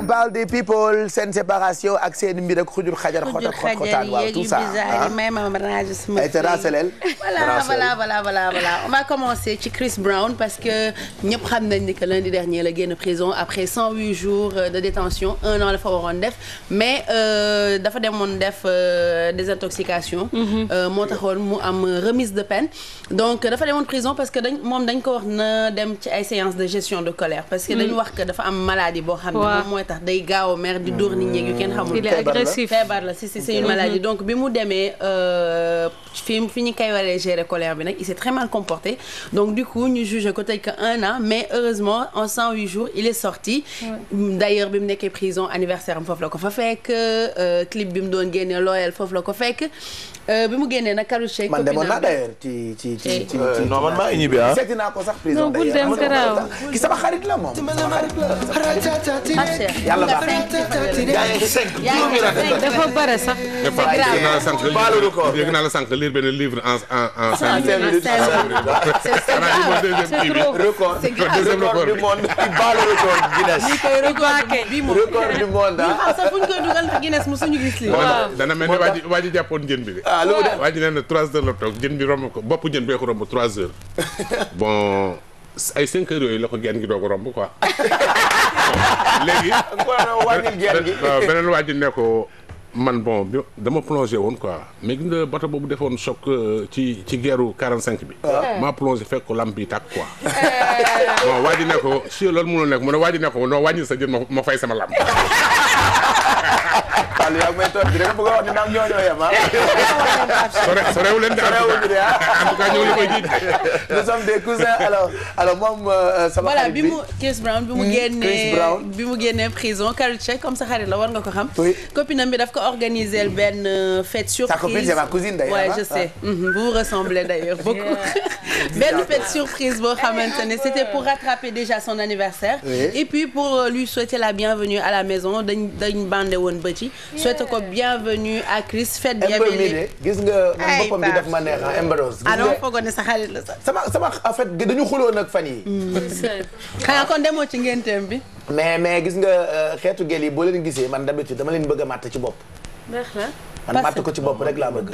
on parle des people seen séparation ak seen mbir ak xujur xajar xotaan waaw tout ça voilà on va commencer ci Chris Brown parce que ñëpp xam nañ ni que lundi dernier la génn prison après 108 jours de détention 1 an la fa waroon def mais dafa demoon def désintoxication moo taxoon mu am remise de peine donc dafa demoon prison parce que dañ ko wax na dem ci ay séances de gestion de colère parce que dañu wax que dafa am maladie boo xam ne moom mooy tax day gaaw a mer di dóor nit ñi yu kenn xamul. il est agressif feebar la si c'est une maladie donc bi mu demee fi ñu koy waree gérer colère bi nag il s'est très mal comporté donc du coup ñu jugé ko tey que 1 an mais heureusement en 108 jours il est sorti. D'ailleurs bi mu nekkee prison anniversaire am foofu la ko fa fekk clip bi mu doon génnee loyal foofu la ko fekk. bi mu génnee nag Karou Cheikh. man demoon naa d'ailleurs ci non man maa ñibbi ah. seeti naa ko sax prison d'ailleurs ki sama xarit la moom. sama xarit la. yàlla baax na. dafa bare sax. yëg naa la sànq lire benn livre en 5 minutes. record du monde. baal record Guinness. lii koy record du monde ah. sax fu ñu koy dugal Guinness mosuñu gis lii. dana mel ni waa ji jàppoon jën bi de. lu mu def waa ji nee na 3 heures la toog jën bi romb ko bopp jën bee ko romb 3 heures bon ay 5 heures yooyu la ko genn gi doog a romb quoi léegi beneen waa ji ne ko man bon dama plongé woon quoi mais gis nga bateau boobu defoon choc ci guerru 45 bi maa plongé fekk ko lampe yi tàkk quoi bon waa ji ne ko si loolu mënul nekk mu ne waa ji ne ko non wàññi sa jën ma fay sama lampe Aliou yaa ngi may toog dina bëgg a wax ni naam ñoo yem ah. sorewu leen de en tout cas ñoo ngi koy jiit. nous sommes des cousins alors moom sama xarit bi voilà Chris Brown bi mu génnee prison Karou Cheikh comme sa xarit la war nga ko xam. copine bi daf ko organiser benn fête surprise. sa copine c'est ma cousine d'ailleurs. Ouais, je sais. Vous vous ressemblez d'ailleurs beaucoup. benn fête surprise boo xamante ne c'était pour rattraper déjà son anniversaire. Et puis pour lui souhaiter la bienvenue à la maison dañ bandé woon bëti. souhaite ko bienvenue à Chris fête bienvenue. gis nga man boppam bi daf ma neex ah Amber Rose. alors foogoon ne sa xarit la sax. sama en fait dañu xuloo nag fan yi xanaa kon demoo ci ngenteem bi. mais gis nga xeetu gel yi boo leen gisee man d'habitude dama leen bëgg a màtt ci bopp. man màtt ko ci bopp rek laa bëgg.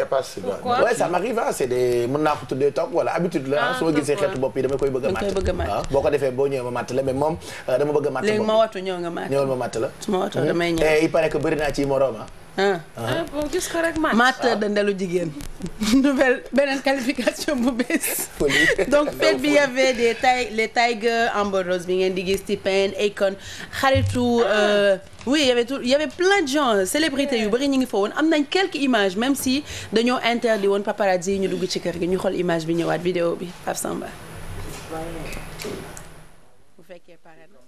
ouais ça m'arrive ah c'est des mën naa ko tuddee toog wala habitude la su ma gisee xeetu bopp yi dama koy bëgg a màtt. boo ko defee boo ñëwee ma màtt la mais moom dama bëgg a màtt. léegi ma watu ñëw nga màtt. ñëwal ma màtt la. su ma watoo damay ñëw. et il paraît que bëri naa ci moroom bon gis ko rek mateur de ndelu jigéen. nouvelle beneen qualification bu bees. donc fête bi y avait les Tiger Amber Rose bi ngeen di gis T-Pain Akon xaritu. oui il y avait plein de gens célébrités yu bari ñu ngi fa woon am nañ quelques images même si dañoo interdit woon paparazzi yi ñu dugg ci kër gi ñu xool image bi ñëwaat vidéo bi Pape Samba. bu fekkee pare na.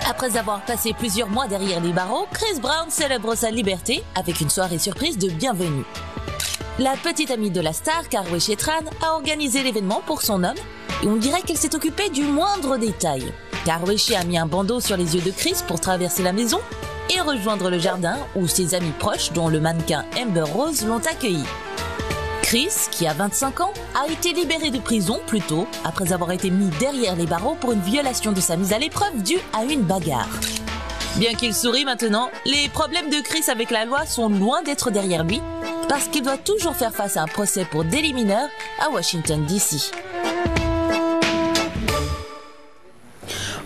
Après avoir passé plusieurs mois derrière les barreaux, Chris Brown célèbre sa liberté avec une soirée surprise de bienvenue. La petite amie de la star, Karou Chetran, a organisé l'événement pour son homme et on dirait qu'elle s'est occupée du moindre détail. Karou a mis un bandeau sur les yeux de Chris pour traverser la maison et rejoindre le jardin où ses amis proches, dont le mannequin Amber Rose, l'ont accueilli. Chris, qui a 25 ans, a été libéré de prison plus tôt après avoir été mis derrière les barreaux pour une violation de sa mise à l'épreuve due à une bagarre. Bien qu'il sourie maintenant, les problèmes de Chris avec la loi sont loin d'être derrière lui parce qu'il doit toujours faire face à un procès pour délit mineur à Washington DC.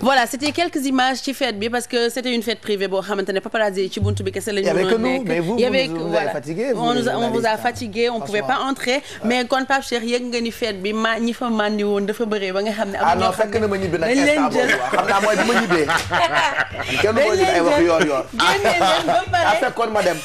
Voilà, c'était quelques images ci fête bi parce que c'était une fête privée boo xamante ne paparazzi ci buntu bi kese la ñu mën a nekk. mais vous vous avez fatigué. on vous a fatigué on pouvait pas entrer mais kon Pape Cheikh yëg nga ni fête bi ñi fa mandi woon dafa bëree ba nga xam ne. ah non fekk na ma ñibbi nag instant boobu xam naa mooy bi ma ñibbee. kenn du ma ñibbi ay wax yor. génne leen ba pare fekkoon ma dem.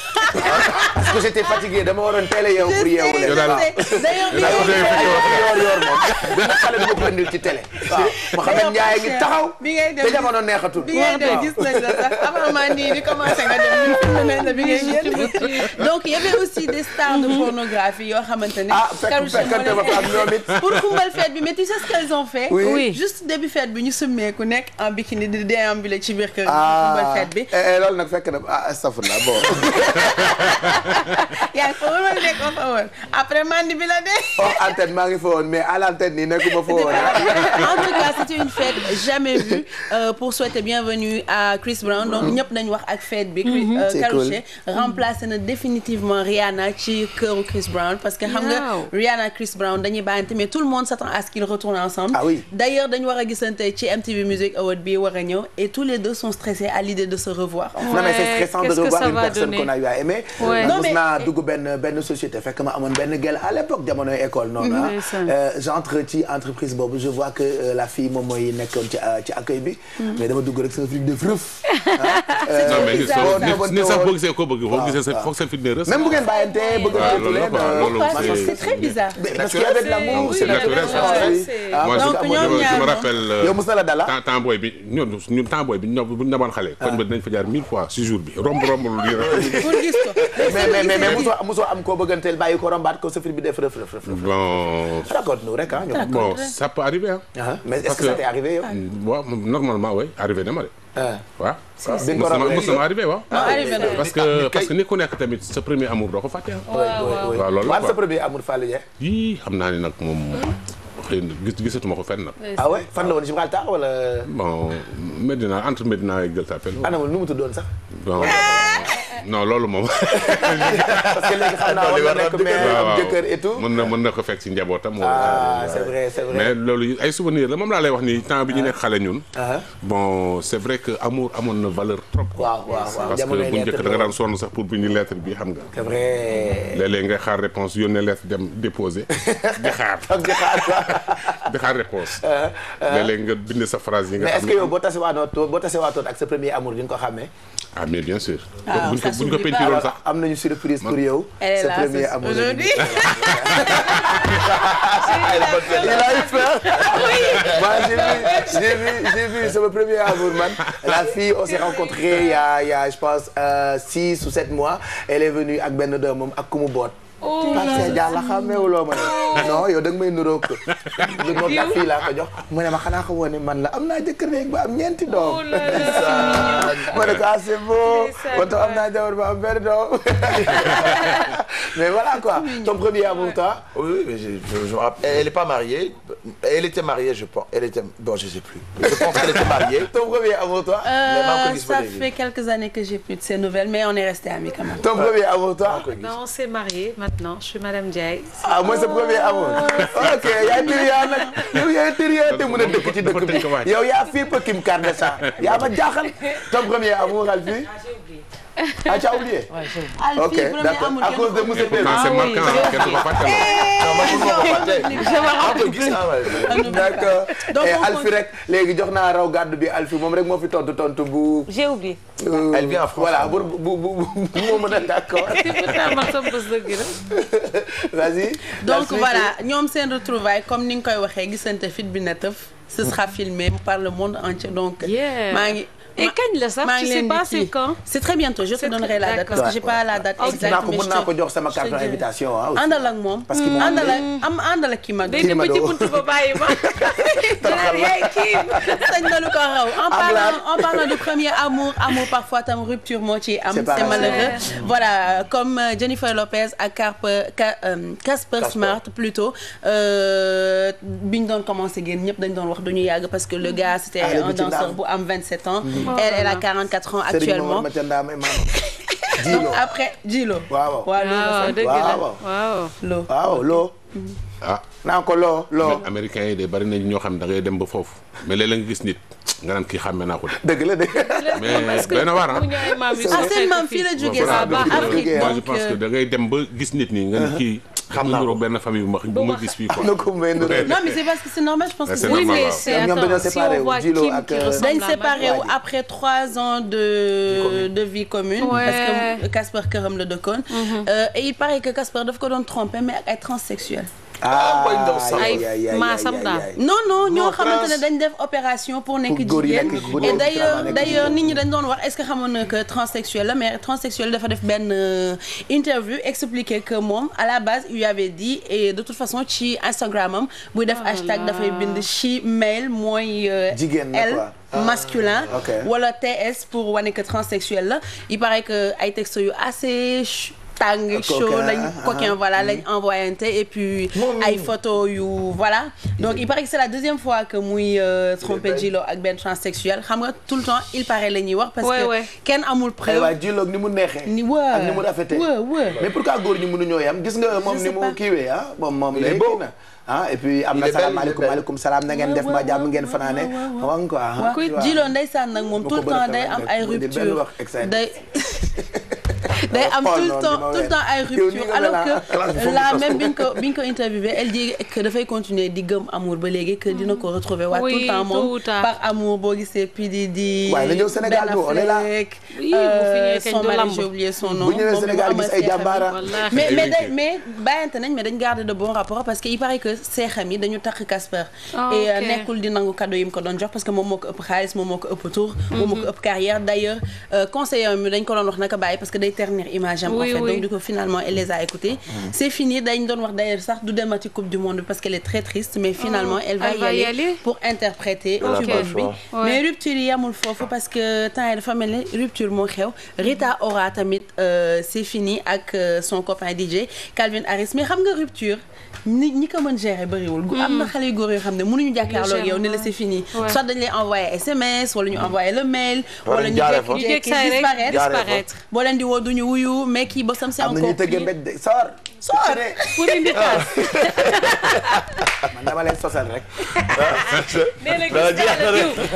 parce que j'étais fatigué dama waroon teel a yeewu pour yeewu leen. d'ailleurs yor moom benn xale dama ko indil ci télé. waaw Mouhamed Ndiaye ngi taxaw. bi ngay dem te jamono neexatul. bi ngay dem gis nañ la sax avant maa nii di commencé nga dem ñu filmé nañ la bi ngay génn. Donc il y avait aussi des stars de pornographie yoo xamante ne. pour xumbal fête bi mais tu sais ce qu'elles ont fait. Oui. Juste début fête bi ñu summeeku nekk en bikini di déambuler ci biir kër gi. xumbal fête bi. loolu nag fekk na astafurlah bon. yaa ngi fa woon wala nekk fa woon après mandi bi la de. antenne maa ngi fa woon mais à l'antenne nii nekkuma fa woon. En tout cas c'était une fête jamais vue pour souhaiter bienvenue à Chris Brown donc ñëpp nañu wax ak fête bi. Karrueche remplacé na définitivement Rihanna ci këru Chris Brown parce que xam nga Rihanna Chris Brown dañuy bàyyante mais tout le monde s'attend à ce qu'ils retournent ensemble. Ah oui. D'ailleurs dañu war a gisante ci MTV Music Award bi war a ñëw et tous les deux sont stressés à l'idée de se revoir. Non mais c'est stressant de revoir une personne qu'on a eu à aimer. Non mais mos naa dugg benn société fekk ma amoon benn gel à l'époque jamonoy école noonu j'entre ci entreprise boobu je vois que la fille moom mooy nekkoon ci accueil bi. mais dama dugg rek sama flic de fruf. non mais nit sax boo gisee ko bëgg boo gisee foog sa fit ne rës. même bu ngeen bàyyante bëggante leen. c'est très bizarre. parce qu'il y avait de l'amour, c'est naturel. Moi je me rappelle. yow mos na la dala. temps booy bi ñun temps booy bi bu ñu demoon xale. koñ ba dinañ fa jaar 1000 fois ci jour bi romb lu lii rek. pour gis ko. mais mosoo am koo bëgganteel bàyyi ko rombaat ko sa fit bi def rëf. bon raconte-nous rek ah. bon ça peut arriver ah. mais est-ce que ça t'est arrivé yow. waaw normalement oui arrivé na ma de. waaw. mos na ma arrivé waaw. parce que ni ku nekk tamit sa premier amour doo ko fàtte. waaw loolu la quoi sa premier amour Fallou Dieng. yii xam naa ne nag moom xëy na gisatuma ko fenn nag. ah ouais fan la woon Gibraltar wala. bon Medina entre Medina ak Gueule Tapée. anamul nu mu tuddoon sax. bon non loolu moom. parce que léegi xam naa war na nekk mais am jëkkër et tout. mën na ko fekk ci njabootam. c'est vrai. mais loolu ay souvenirs la moom laa lay wax ni temps bi ñu nekk xale ñun. bon c'est vrai que amour amoon na valeur trop. waaw parce que bu njëkk da nga daan sonn sax pour bind lettre bi xam nga. c'est vrai. léeg-léeg ngay xaar réponse yónnee lettre dem déposer di xaar. di xaar réponse. léeg-léeg nga bind sa phrase yi nga xam ne. mais est-ce que yow boo tasewaatoon ak sa premier amour di nga ko xàmmee. ah mais bien sûr. buñ ko peinturoon sax. am nañu surprise pour yow. sa premier amour aujourd'hui. il a eu peur. moi j'ai vu sama premier amour man. la fille on s'est rencontrés il y a je pense 6 ou 7 mois elle est venue ak benn doomam ak ku mu boot. parce que Diallo xàmmeewuloo ma ne. non yow da nga may nuróo ko. lu noot la fii laa ko jox mu ne ma xanaa ko woon ne man la am naa jëkkër rek ba am 4 doom. ma ne ko ah c'est beau. kon tam am naa jabar ba am benn doom. mais voilà quoi. ton premier amour toi. oui mais je me rappelle. Elle est pas mariée. Elle était mariée je pense. Elle était bon je sais plus. Je pense qu'elle était mariée. ton premier amour toi. Ça fait quelques années que j'ai plus de ces nouvelles mais on est resté amis quand même. ton premier amour toi. non on s'est mariés maintenant je suis Madame Ndiaye. ah mooy sa premier amour. ok yaa tiriyaa nag yow yaa tiriyaa te mën a dëkk ci dëkk bi yow yaa fii Kim Kardashian yaa ma jaaxal. ton premier amour Alfie. ah tu as oublié. ok d'accord à cause de monsieur Pell. c'est marquant kenn du ko fàtte. d'accord et Alfie rek léegi jox naa raw gàddu bi Alfie moom rek moo fi tontu bu. j'ai oublié. elle vient en France. voilà bu moo mën a d'accord. vas-y. donc voilà ñoom seen retrouvailles comme ni nga koy waxee gisante fit bi na tëf. ce sera filmé par le monde entier donc. maa ngi. et kañ la sax tu sais pas c'est quand. c'est très bientôt je te donnerai la date parce que j'ai pas la date exacte mais mën naa ko jox sama carte d'invitation ah. àndal ak moom. parce que àndal ak kii ma. day dem ba ci buntu ba bàyyi ma. sañ na lu ko raw en parlant du premier amour parfois tam rupture moo ci am. c'est malheureux. voilà comme Jennifer Lopez ak Casper Smart plutôt bi ñu doon commencé génn ñëpp dañ doon wax duñu yàgg parce que le gars c'était un danseur bu am 27 ans. Elle a 44 ans actuellement. Donc après Djilo. waaw loo. ah naa ko loo. américains yi de bari nañ ñoo xam ne da ngay dem ba foofu mais léeg-léeg nga gis nit nga naan kii xàmme naa ko de. dëgg la mais doy na waar seen maam fii la jógee ça ba Afrique moi je pense que da ngay dem ba gis nit ñi nga ne kii. xam naa ko benn famille bu ma gis fii quoi. non mais c'est parce que c'est normal je pense que oui mais c'est ñoom dañoo séparé wu Djilo ak dañ séparé wu après 3 ans de vie commune. parce que Casper këram la dëkkoon. et il paraît que Casper daf ko doon tromper mais ak ay transsexuel. ay maasam daal. non ñoo xamante ne dañ def opération pour nekk jigéen. et d'ailleurs nit ñi dañ doon wax est-ce que xamoon na que transsexuel la mais transsexuel dafa def benn interview expliquer que moom à la base il lui avait dit et de toute façon ci Instagram am buy def hashtag dafay bind she male mooy elle masculin wala TS pour wane que transsexuel la il paraît que ay textes yu assez tàng chaud lañ coquin voilà lañ envoyante et puis ay photo yu voilà donc il paraît que c'est la deuxième fois que muy trompé Djilo ak benn transsexuel xam nga tout le temps il paraît la ñuy wax parce que kenn amul preuve waaw Djilo ni mu neexee ni ak ni mu rafetee mais pourquoi góor ñi mënuñoo yam gis nga moom ni mu kiiwee moom lay boo et puis am na salaamaaleykum maaleykum salaam na ngeen def ma jàmm ngeen fanaane xam nga quoi Djilo ndeysaan nag moom tout le temps day am ay rupture day am tout le temps ay rupture alors que là même biñ ko interviewé elle dit que dafay continuer di gëm amour ba léegi que dina ko retrouver waat tout le temps moom par amour boo gisee puis di waaye na ñëw Sénégal on est là son mari j'ai oublié son nom bu ñëwee Sénégal gis ay jàmbaara mais bàyyante nañ mais dañ garder de bons rapports parce que il paraît que seexam yi dañu takk Casper et nekkul di nangu cadeau yi mu ko doon jox parce que moom moo ko ëpp xaalis moom moo ko ëpp tour moom moo ko ëpp carrière d'ailleurs conseiller mi dañ ko doon wax naka bàyyi parce que day ternir image am en fait donc du coup finalement elle les a écoutés c'est fini dañ doon wax d'ailleurs sax du demati coupe du monde parce qu'elle est très triste mais finalement elle va y aller pour interpréter tubam bi mais rupture yi yamul foofu parce que temps yi dafa mel ni rupture moo xew Rita Ora tamit c'est fini ak son copain DJ Calvin Harris mais xam nga rupture ñi ko mën gérer bëriwul am na xale yu góor yoo xam ne mënuñu jàkkaarloo ak yow ne la c'est fini soit dañ lay envoyer SMS wala ñu envoyer le mail wala ñu jékki disparaître boo leen di woo duñu wuyu mais kii bosam c'est encore am na ñuy tëgg mbéj de soor pour indi taas man dama leen sosal rek nee na gis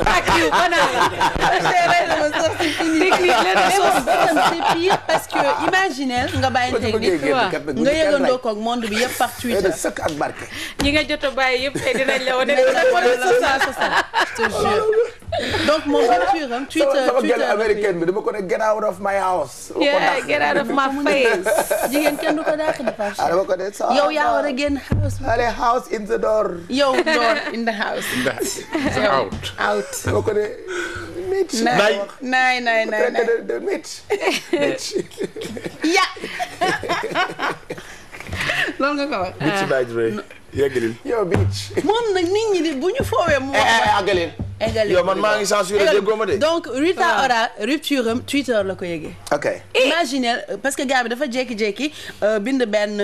ak yu banal la technique la c'est pire parce que imaginez nga bàyyi technique nga yëgandoo ko ak monde bi yëpp par Twitter sëkk ak barke ñi nga jot a bàyyi yëpp tey dinañ la wane donc mon rupture am Twitter américaine bi dama ko ne get out of my house get out of my face jigéen kenn du ko dàq di Pache dama ko ne yow yaa war a génn house allez house in the door yow door in the house out dama ko ne naay ya loolu nga ko wax bitch baaj rek yeggalil yow bitch moom nag nit ñi di bu ñu foowee mu àggalil yow man maa ngi censuré déggoo ma de donc Rita Ora rupture am Twitter la ko yëgee ok imaginez parce que gars bi dafa jékki-jékki bind benn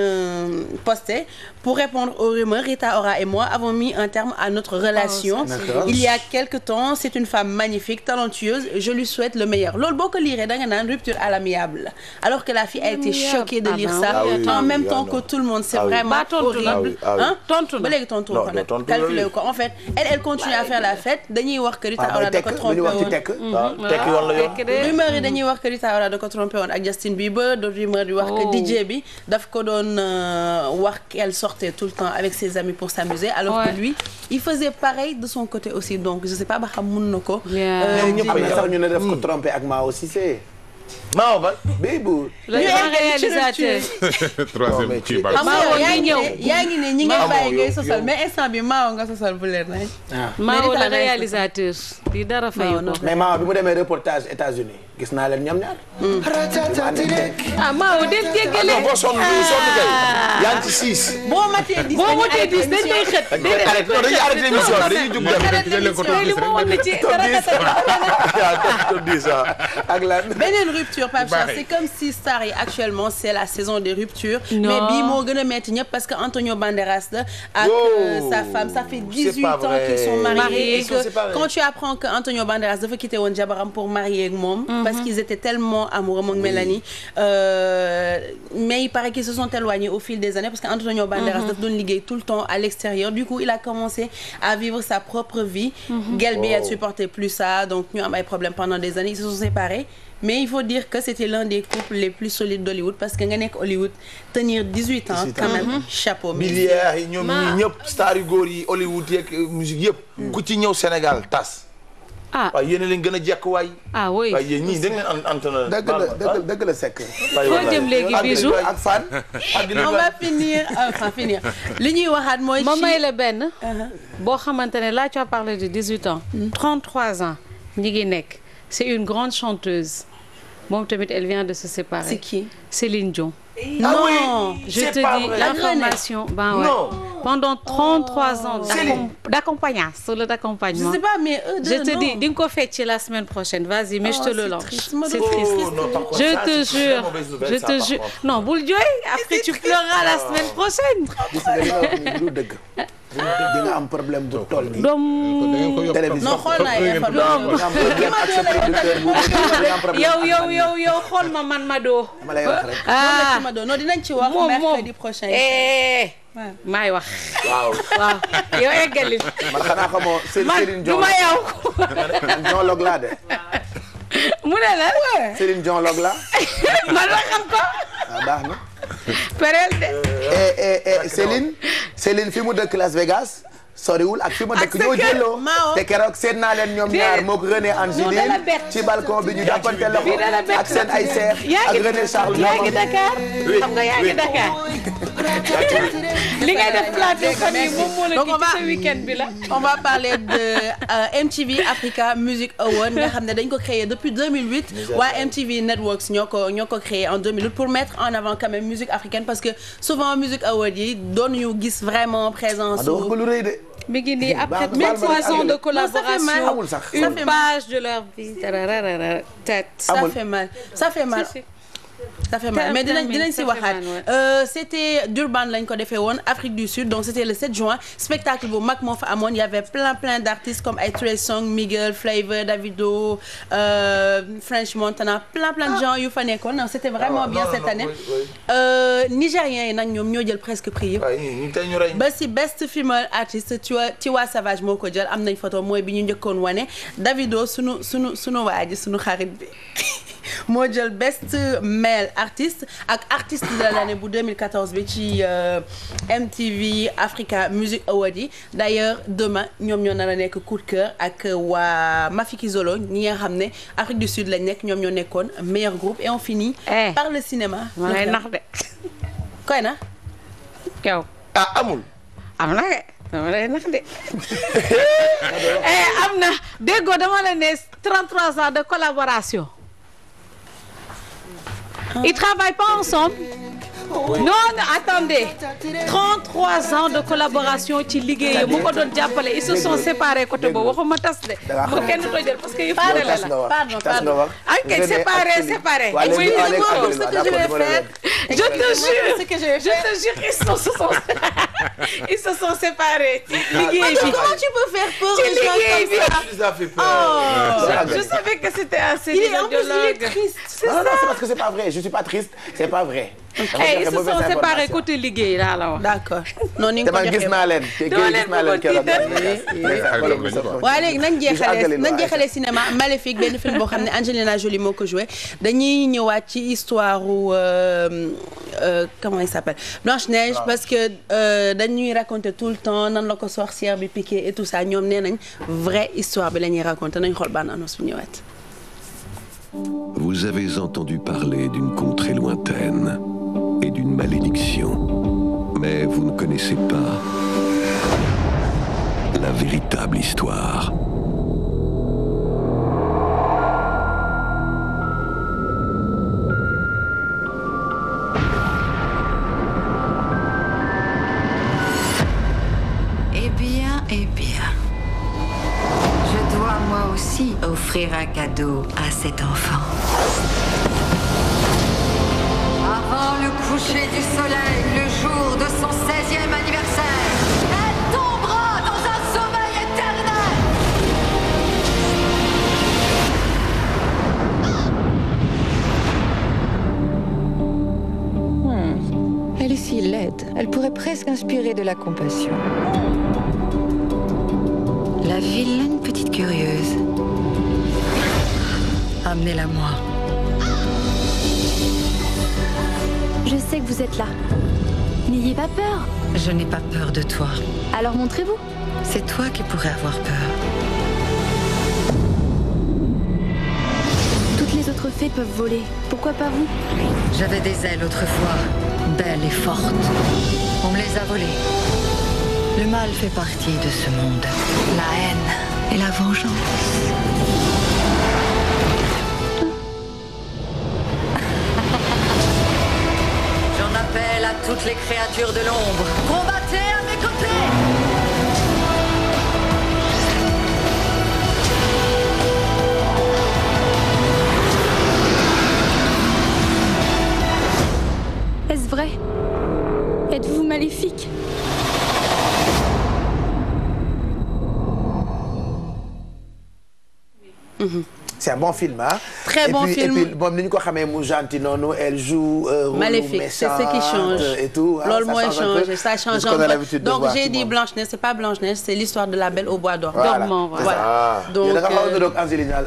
posté pour répondre aux rumeurs Rita Ora et moi avons mis un terme à notre relation il y a quelque temps c'est une femme magnifique talentueuse je lui souhaite le meilleur loolu boo ko liiree da nga naan rupture à l'amiable alors que la fille a été choquée de lire ça en même temps que tout le monde c'est vraiment horrible tontu ba léegi tontu ko nag calculé ko en fait elle continue à faire la fête dañuy wax que Rita Ora da ko trompé woon tekki woon la yow rumeur yi dañuy wax que Rita Ora da ko trompé woon ak Justin Bieber d'autres rumeurs di wax que DJ bi daf ko doon wax qu'elle sortait tout le temps avec ses amis pour s'amuser alors que lui il faisait pareil de son côté aussi donc je sais pas ba xam mun na ko ñëpp sax ñu ne daf ko trompé ak Mao Cissé Mao ba Béybu. le réalisateur. troisième kii ba. yaa ngi ne ñi ngay bàyyi ngay sosal mais instant bi Mao nga sosal bu leer nañ. Mao la réalisateur. di dara fayu ko. mais Mao bi mu demee reportage États-Unis gis naa leen ñoom ñaar. ah Mao del jéggale. boo sonn kay yaa ngi ci 6. boo matee 10 boo matee 10 dañ koy xët. dañuy arrêté émission bi dañuy jug dem. beneen rupture Pape Cheikh c'est comme si stars yi actuellement c'est la saison des ruptures. mais bii moo gën a metti ñëpp parce que Antonio Banderas la ak sa femme ça fait 18 ans qu'ils sont mariés et que quand tu apprends que Antonio Banderas dafa quitté woon jabaram pour marier ak moom parce qu'ils étaient tellement amoureux moom Mélanie mais il paraît qu'ils se sont éloignés au fil des années parce que Antonio Banderas daf doon liggéey tout le temps à l'extérieur du coup il a commencé à vivre sa propre vie Guel bi elle supportait plus ça donc ñu am ay problèmes pendant des années ils se sont séparés mais il faut dire que c'était l'un des couples les plus solides d'Hollywood parce que nga nekk Hollywood tenir 18 ans quand même chapeau milliards yi ñoom ñi ñëpp star yu góor yi Hollywood yeeg musique yëpp ku ci ñëw Sénégal tas ah waaw yéen a leen gën a jekk waay. ah oui waaye yéen ñii da ngeen entonné. dëgg la sekk. foo jëm léegi Bijou ak fan. on va finir li ñuy waxaat mooy. ma may la benn. boo xamante ne là tu as parlé de 18 ans. 33 ans ñi ngi nekk. c'est une grande chanteuse. moom tamit elle vient de se séparer. C'est qui? Céline Dion. Non, ah oui, je te dis l'information. Ben ouais. Pendant 33 ans d'accompagnement, solo d'accompagnement. Je sais pas, mais eux deux, je te dis, di nga ko fecc la semaine prochaine. Vas-y, mais je te le lance. C'est triste. Je te jure. Non, bul jooy. Après tu pleureras la semaine prochaine. di nga am problème bu toll nii. télévision non xool naa yow xool ma man Mado. ma lay wax rek. Mado non dinañ ci wax mercredi prochain. maay wax. waaw yow eggali. man xanaa xamoo Céline Dion du ma yow. Dion log laa de. mu ne la. Céline Dion log la. man la xam ko. baax na. perel de. Céline fi mu dëkk Las Vegas soriwul ak fi ma dëkk ñoo jëloo te keroog seet naa leen ñoom ñaar moog René Angéline ci balcon bi ñu jàppante loxo ak seen ay seex ak René Charles. yaa ngi Dakar xam nga yaa ngi Dakar. li ngay def plateau fan yi moom moo la kii ci week-end bi la. on va parler de MTV Africa Music Award nga xam ne dañ ko créé depuis 2008 waa MTV Networks ñoo ko créé en 2008 pour mettre en avant quand même musique africaine parce que souvent Music Award yi doon ñu gis vraiment présence. mi ngi nii après 3 ans de collaboration une page de leur vie. ça fait mal. mais dinañ si waxaat c'était Durban lañ ko defee woon Afrique du Sud donc c'était le 7 juin spectacle bu mag moo fa amoon il y avait plein d'artistes comme ay Trey Songz, Miguel, Flavor, Davido, French Montana plein de gens yu fa nekkoon c'était vraiment bien cette année. Nigériens yi nag ñoom ñoo jël presque prix yëpp. ba si best female artist Tiwa Savage moo ko jël am nañ photo mooy bi ñu njëkkoon wane Davido sunu waa ji sunu xarit bi. moo jël best male artiste ak artiste de l'année bu 2014 bi ci MTV Africa Music Award yi d'ailleurs demain ñoom ñoo nar a nekk coup de cœur ak waa Mafiki Zolo ñi nga xam ne Afrique du Sud lañ nekk ñoom ñoo nekkoon meilleur groupe et on finit par le cinéma. ma lay nax de. koy na. yow. amul. am na de dama lay nax de. am na déggoo dama la ne 33 ans de collaboration. Ils travaillent pas ensemble. Non, attendez. 33 ans de collaboration ci liggéey mu ko doon jàppale ils se sont séparés côté boobu waxuma tas de. bu kenn tojal parce que yëpp la pardon. ok séparé. oui je te jure ils se sont séparés. liggéey bi comment tu peux faire peur ci liggéey bi. je savais que c'était un dialogue. C'est ça. Non, c'est parce que c'est pas vrai. Je suis pas triste. C'est pas vrai. Ils se sont séparés côté liggéey laa la wax. d'accord non ni nga ko joxee gis naa leen. waaye léegi nañ jeexalee cinéma Maléfique benn film boo xam ne Angelina Jolie moo ko joué dañuy ñëwaat ci histoire comment il s'appelle Blanche-Neige parce que dañuy raconter tout le temps nan la ko sorcière bi piqué et tout ça ñoom nee nañ vraie histoire bi la ñuy raconter nañ xool bande annonce bu ñëwaat. Vous avez entendu parler d'une contrée lointaine et d'une malédiction, mais vous ne connaissez pas la véritable histoire. Eh bien. Je dois moi aussi offrir un cadeau à cet enfant. Avant le coucher du soleil, le jour de son 16e anniversaire, elle tombera dans un sommeil éternel. Elle est si laide. Elle pourrait presque inspirer de la compassion. La vilaine petite curieuse. Amenez-la moi. Je sais que vous êtes là. N'ayez pas peur. Je n'ai pas peur de toi. Alors montrez-vous. C'est toi qui pourrais avoir peur. d'autres fées peuvent voler. Pourquoi pas vous? J'avais des ailes autrefois, belles et fortes. On me les a volées. Le mal fait partie de ce monde. La haine et la vengeance. J'en appelle à toutes les créatures de l'ombre. Combattez à mes côtés! Est-ce vrai? Êtes-vous maléfique? C'est un bon film hein. Très bon film. Et puis moom ni ñu ko xamee mu gentil noonu elle joue maléfique, c'est ce qui change et tout. Loolu mooy changer, ça change un peu. Donc j'ai dit moom. Blanche-Neige, c'est pas Blanche-Neige, c'est l'histoire de la Belle au bois d'or. Voilà. Donc da nga xaw a doog Angelina.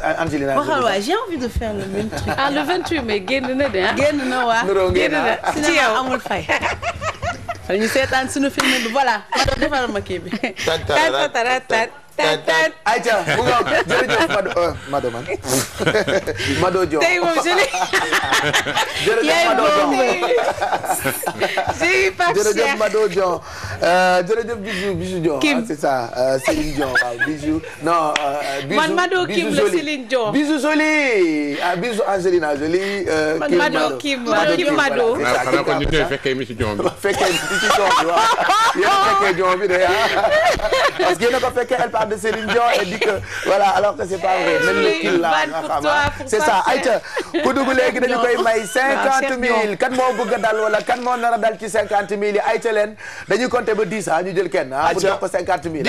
Waxal waay, j'ai envie de faire le même truc. Ah le 28 mai génn na de ah. Génn na waa. Génn na ci yow amul fay. ñu seetaan suñu film bi voilà. Ma doon defal ma kii bi. Aïcha bu nga jërëjëf Mado man Mado Dion tey moom jërëjëf Mado Dion jërëjëf Mado Dion jërëjëf Bijou Dion c'est ça Céline Dion waaw Bijou non man Mado Kim la Céline Dion Bijou Jolie Bijou Angelina Jolie Mado Kim Mado xanaa ko ñu ñooy fekkee mi ci Dion bi fekkee mi ci Dion bi waaw yéen fekkee Dion bi de parce que yéen a ko fekkee elle parle de Céline Dion et dit que voilà alors que c'est pas vrai même le kii la nga xam c'est ça Aïcha ku dugg léegi dañu koy may 50 000 kan moo bëgg a dal wala kan moo nar a dal ci 50 000 yi Aïcha leen dañuy compter ba 10 ñu jël kenn bu jox ko 50 000